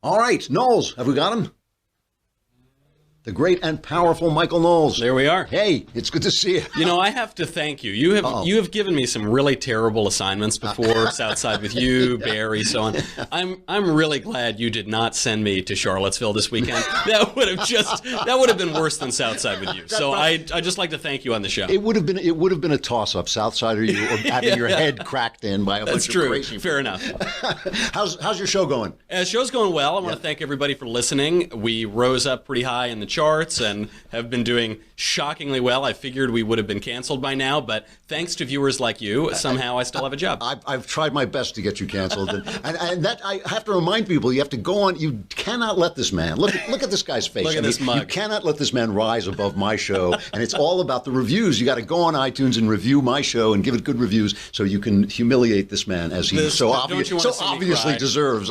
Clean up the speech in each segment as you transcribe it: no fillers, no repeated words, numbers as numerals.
All right, Knowles, have we got him? The great and powerful Michael Knowles. There we are. Hey, it's good to see you. You know, I have to thank you. You have given me some really terrible assignments before, Southside with you, Barry, so on. I'm really glad you did not send me to Charlottesville this weekend. That would have been worse than Southside with you. So I just like to thank you on the show. It would have been a toss up, Southside or you, or having your head cracked in by a bunch of crazy. Fair enough. How's your show going? Show's going well. I want to thank everybody for listening. We rose up pretty high in the charts and have been doing shockingly well. I figured we would have been canceled by now, but thanks to viewers like you, somehow I still have a job. I've tried my best to get you canceled, and that I have to remind people: you have to go on. You cannot let this man look at this guy's face. Look at this mug. You cannot let this man rise above my show, and it's all about the reviews. You got to go on iTunes and review my show and give it good reviews, so you can humiliate this man as he so obviously deserves.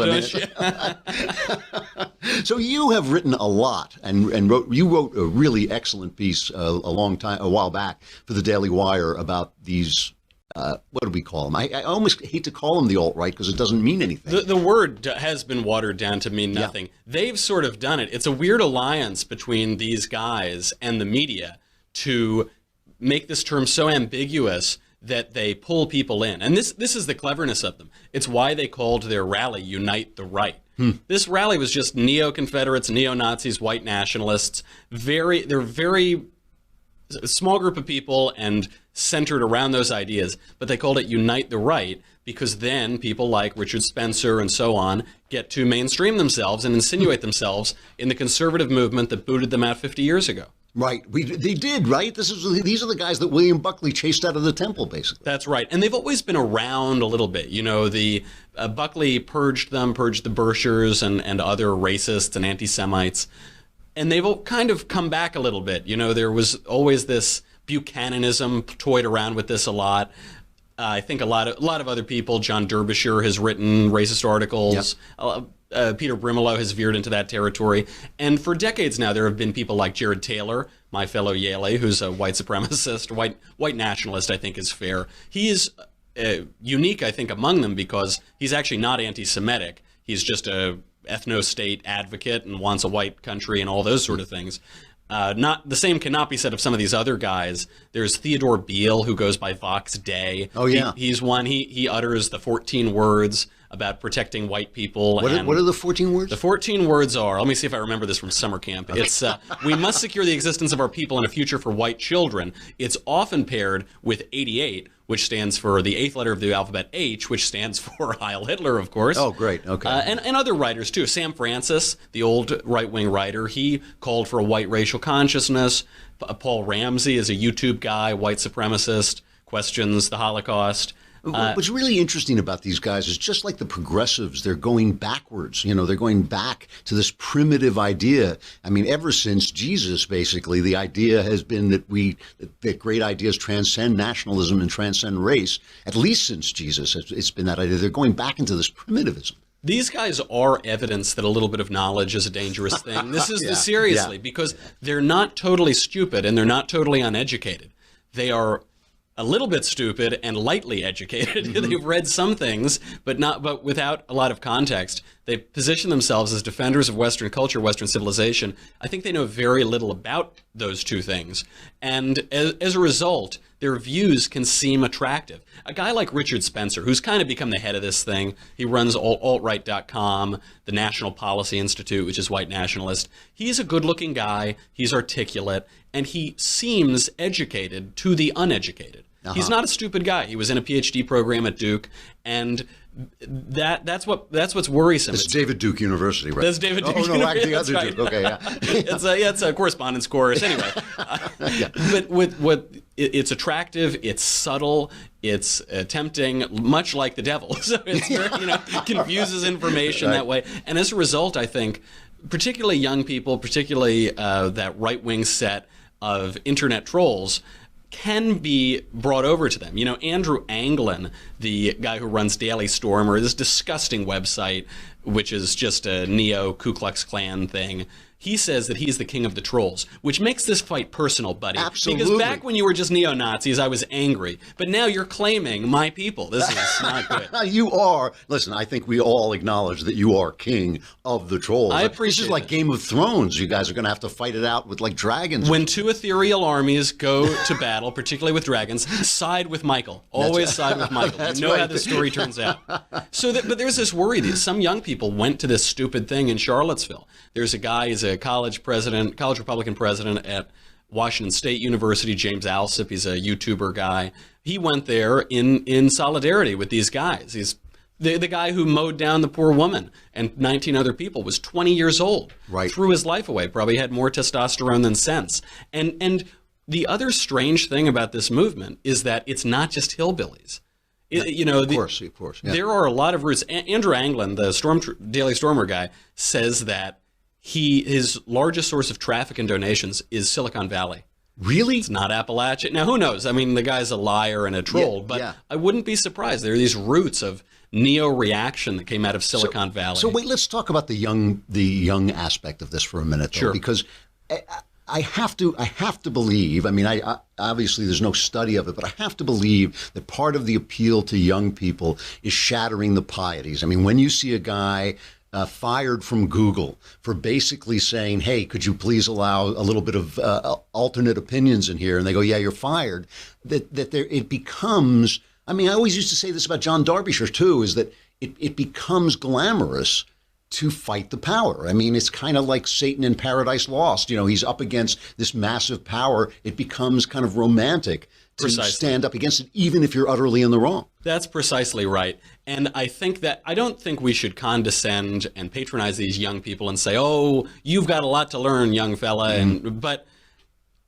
So you have written a lot and you wrote a really excellent piece a while back for the Daily Wire about these. What do we call them? I almost hate to call them the alt-right because it doesn't mean anything. The word has been watered down to mean nothing. Yeah. They've sort of done it. It's a weird alliance between these guys and the media to make this term so ambiguous that they pull people in. And this is the cleverness of them. It's why they called their rally Unite the Right. This rally was just neo-Confederates, neo-Nazis, white nationalists. They're very small group of people and centered around those ideas, but they called it Unite the Right because then people like Richard Spencer and so on get to mainstream themselves and insinuate themselves in the conservative movement that booted them out 50 years ago. Right. They did, right? These are the guys that William Buckley chased out of the temple, basically. That's right. And they've always been around a little bit. You know, the Buckley purged the Birchers and other racists and anti-Semites. And they've kind of come back a little bit. You know, there was always this Buchananism, toyed around with this a lot. I think a lot of other people, John Derbyshire has written racist articles. Yep. Peter Brimelow has veered into that territory. And for decades now, there have been people like Jared Taylor, my fellow Yale, who's a white supremacist, white nationalist, I think is fair. He is unique, I think, among them because he's actually not anti-Semitic. He's just a ethno-state advocate and wants a white country and all those sort of things. Not the same cannot be said of some of these other guys. There's Theodore Beale, who goes by Vox Day. Oh yeah, he's one. He utters the 14 words about protecting white people. What are the 14 words? The 14 words are, let me see if I remember this from summer camp. It's, we must secure the existence of our people and a future for white children. It's often paired with 88, which stands for the eighth letter of the alphabet H, which stands for Heil Hitler, of course. Oh, great. Okay. And other writers, too. Sam Francis, the old right-wing writer, he called for a white racial consciousness. Paul Ramsey is a YouTube guy, white supremacist, questions the Holocaust. What's really interesting about these guys is just like the progressives, they're going backwards. You know, they're going back to this primitive idea. I mean, ever since Jesus, basically, the idea has been that great ideas transcend nationalism and transcend race. At least since Jesus, it's been that idea. They're going back into this primitivism. These guys are evidence that a little bit of knowledge is a dangerous thing. This is seriously, because they're not totally stupid and they're not totally uneducated. They are a little bit stupid and lightly educated. Mm-hmm. They've read some things, but without a lot of context. They position themselves as defenders of Western culture, Western civilization. I think they know very little about those two things. And as a result, their views can seem attractive. A guy like Richard Spencer, who's kind of become the head of this thing, he runs altright.com, the National Policy Institute, which is white nationalist. He's a good-looking guy, he's articulate, and he seems educated to the uneducated. Uh-huh. He's not a stupid guy. He was in a PhD program at Duke, and that's what's worrisome. It's David Duke University, right? That's David Duke University. Oh, no, the other Duke. Okay, yeah. It's a correspondence course. Anyway, but it's attractive, it's subtle, it's tempting, much like the devil. So it's very, confuses information that way. And as a result, I think, particularly young people, particularly that right-wing set of internet trolls, can be brought over to them. Andrew Anglin, the guy who runs Daily Stormer, this disgusting website, which is just a neo Ku Klux Klan thing. He says that he's the king of the trolls, which makes this fight personal, buddy. Absolutely. Because back when you were just neo-Nazis, I was angry. But now you're claiming my people. This is not good. You are. Listen, I think we all acknowledge that you are king of the trolls. I appreciate This is like Game of Thrones. You guys are going to have to fight it out with like dragons. When two ethereal armies go to battle, particularly with dragons, side with Michael. Always side with Michael. You know how the story turns out. But there's this worry that some young people went to this stupid thing in Charlottesville. There's a guy, he's a college Republican president at Washington State University, James Alsop. He's a YouTuber guy. He went there in solidarity with these guys. He's the guy who mowed down the poor woman and 19 other people, was 20 years old. Right. Threw his life away. Probably had more testosterone than sense. And the other strange thing about this movement is that it's not just hillbillies. Of course. Yeah. There are a lot of roots. Andrew Anglin, the Daily Stormer guy, says that his largest source of traffic and donations is Silicon Valley. Really? It's not Appalachia. Now, who knows? I mean, the guy's a liar and a troll, but I wouldn't be surprised. There are these roots of neo-reaction that came out of Silicon Valley. So wait, let's talk about the young aspect of this for a minute, though, sure. Because I have to believe. I mean, I obviously there's no study of it, but I have to believe that part of the appeal to young people is shattering the pieties. I mean, when you see a guy fired from Google for basically saying, hey, could you please allow a little bit of alternate opinions in here? And they go, yeah, you're fired. It becomes, I mean, I always used to say this about John Derbyshire too, is that it becomes glamorous to fight the power. I mean, it's kind of like Satan in Paradise Lost. You know, he's up against this massive power. It becomes kind of romantic to stand up against it, even if you're utterly in the wrong. That's precisely right. And I don't think we should condescend and patronize these young people and say, oh, you've got a lot to learn, young fella. But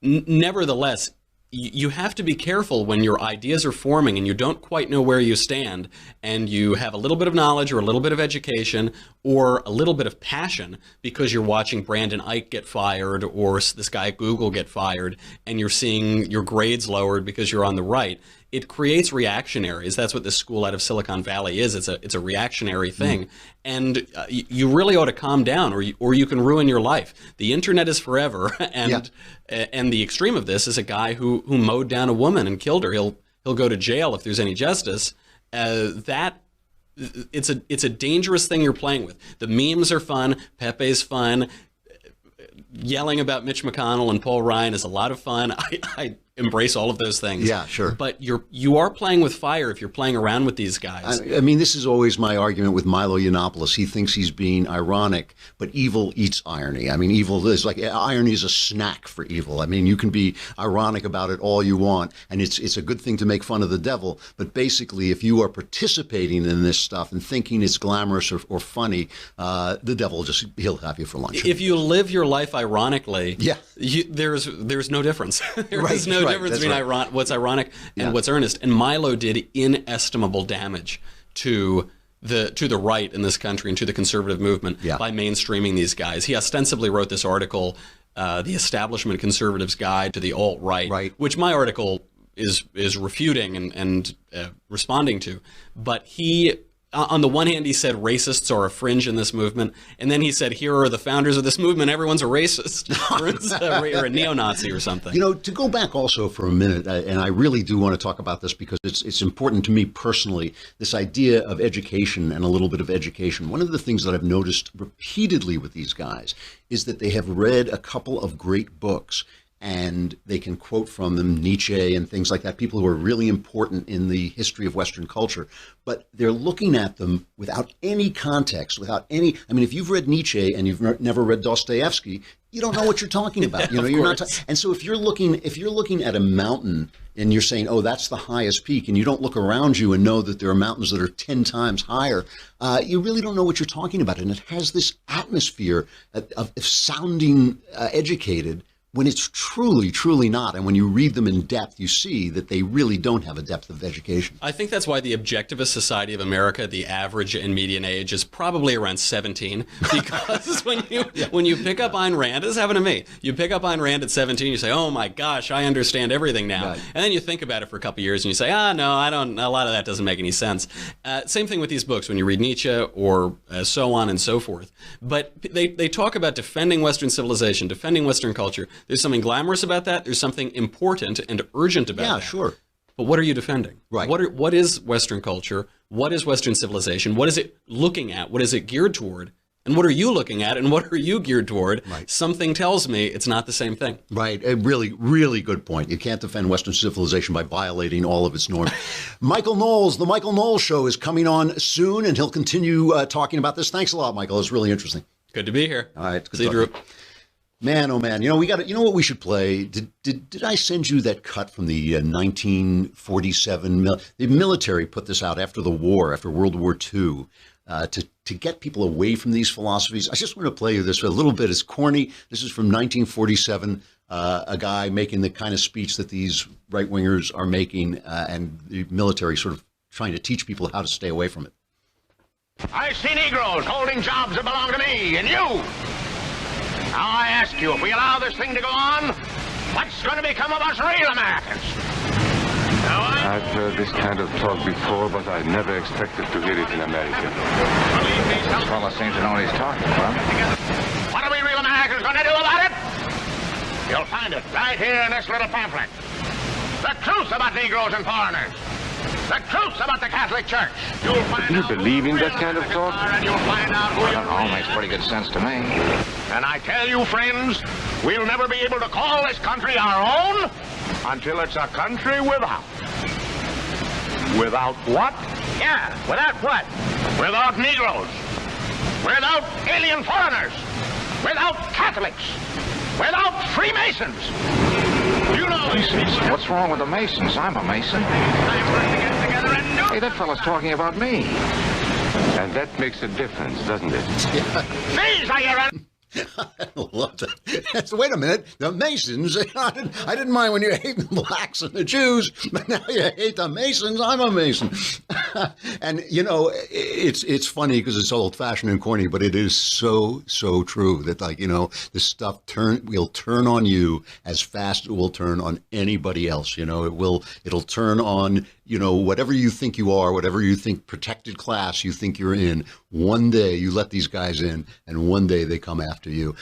nevertheless, you have to be careful when your ideas are forming and you don't quite know where you stand, and you have a little bit of knowledge or a little bit of education or a little bit of passion because you're watching Brandon Ike get fired or this guy at Google get fired, and you're seeing your grades lowered because you're on the right. It creates reactionaries. That's what this school out of Silicon Valley is. It's a reactionary thing. And you really ought to calm down, or you can ruin your life. The internet is forever, and the extreme of this is a guy who mowed down a woman and killed her. He'll go to jail if there's any justice. It's a dangerous thing you're playing with. The memes are fun. Pepe's fun. Yelling about Mitch McConnell and Paul Ryan is a lot of fun. I embrace all of those things. Yeah, sure. But you are playing with fire if you're playing around with these guys. I mean, this is always my argument with Milo Yiannopoulos. He thinks he's being ironic, but evil eats irony. I mean, evil is like, irony is a snack for evil. I mean, you can be ironic about it all you want, and it's a good thing to make fun of the devil. But basically, if you are participating in this stuff and thinking it's glamorous or funny, the devil he'll have you for lunch. If you live your life ironically, there's no difference. There's no difference between what's ironic and what's earnest. And Milo did inestimable damage to the right in this country and to the conservative movement by mainstreaming these guys. He ostensibly wrote this article, The Establishment Conservatives Guide to the Alt-Right, which my article is refuting and responding to. But he, on the one hand, he said racists are a fringe in this movement, and then he said, here are the founders of this movement, everyone's a racist, or a neo-Nazi or something. You know, to go back also for a minute, and I really do want to talk about this because it's important to me personally, this idea of education and a little bit of education. One of the things that I've noticed repeatedly with these guys is that they have read a couple of great books, and they can quote from them Nietzsche and things like that, people who are really important in the history of Western culture. But they're looking at them without any context, I mean, if you've read Nietzsche and you've never read Dostoevsky, you don't know what you're talking about. You know, you're not. And so if you're looking at a mountain and you're saying, oh, that's the highest peak, and you don't look around you and know that there are mountains that are 10 times higher, you really don't know what you're talking about. And it has this atmosphere of sounding educated, when it's truly, truly not. And when you read them in depth, you see that they really don't have a depth of education. I think that's why the Objectivist Society of America, the average and median age is probably around 17. Because when you pick up Ayn Rand, this happened to me. You pick up Ayn Rand at 17, you say, oh my gosh, I understand everything now. Right. And then you think about it for a couple of years and you say, no, I don't, a lot of that doesn't make any sense. Same thing with these books when you read Nietzsche or so on and so forth. But they talk about defending Western civilization, defending Western culture. There's something glamorous about that. There's something important and urgent about that. Yeah, sure. But what are you defending? Right. What is Western culture? What is Western civilization? What is it looking at? What is it geared toward? And what are you looking at? And what are you geared toward? Right. Something tells me it's not the same thing. Right. A really, really good point. You can't defend Western civilization by violating all of its norms. Michael Knowles, The Michael Knowles Show is coming on soon, and he'll continue talking about this. Thanks a lot, Michael. It's really interesting. Good to be here. All right. See you, Drew. Man, oh man, we got to, you know what we should play? Did I send you that cut from the 1947? The military put this out after the war, after World War II, to get people away from these philosophies. I just want to play you this for a little bit. It's corny. This is from 1947, a guy making the kind of speech that these right-wingers are making, and the military sort of trying to teach people how to stay away from it. I see Negroes holding jobs that belong to me and you. Now I ask you, if we allow this thing to go on, what's going to become of us real Americans? I've heard this kind of talk before, but I never expected to hear it in America. This fellow seems to know what he's talking about. What are we real Americans going to do about it? You'll find it right here in this little pamphlet. The truth about Negroes and foreigners. The truth about the Catholic Church. You'll find Do you out believe in that kind of talk? and you'll find out who That all makes pretty good sense to me. And I tell you, friends, we'll never be able to call this country our own until it's a country without. Without what? Yeah, without what? Without Negroes. Without alien foreigners. Without Catholics. Without Freemasons. You know these What's wrong with the Masons? I'm a Mason. Hey, that fellow's talking about me. And that makes a difference, doesn't it? These are your... I love that. So, wait a minute. The Masons, I didn't mind when you hate the blacks and the Jews, but now you hate the Masons. I'm a Mason. And, it's funny because it's old-fashioned and corny, but it is so, so true that, this stuff will turn on you as fast as it will turn on anybody else. It'll turn on, whatever you think you are, whatever you think protected class you think you're in. One day you let these guys in, and one day they come after you.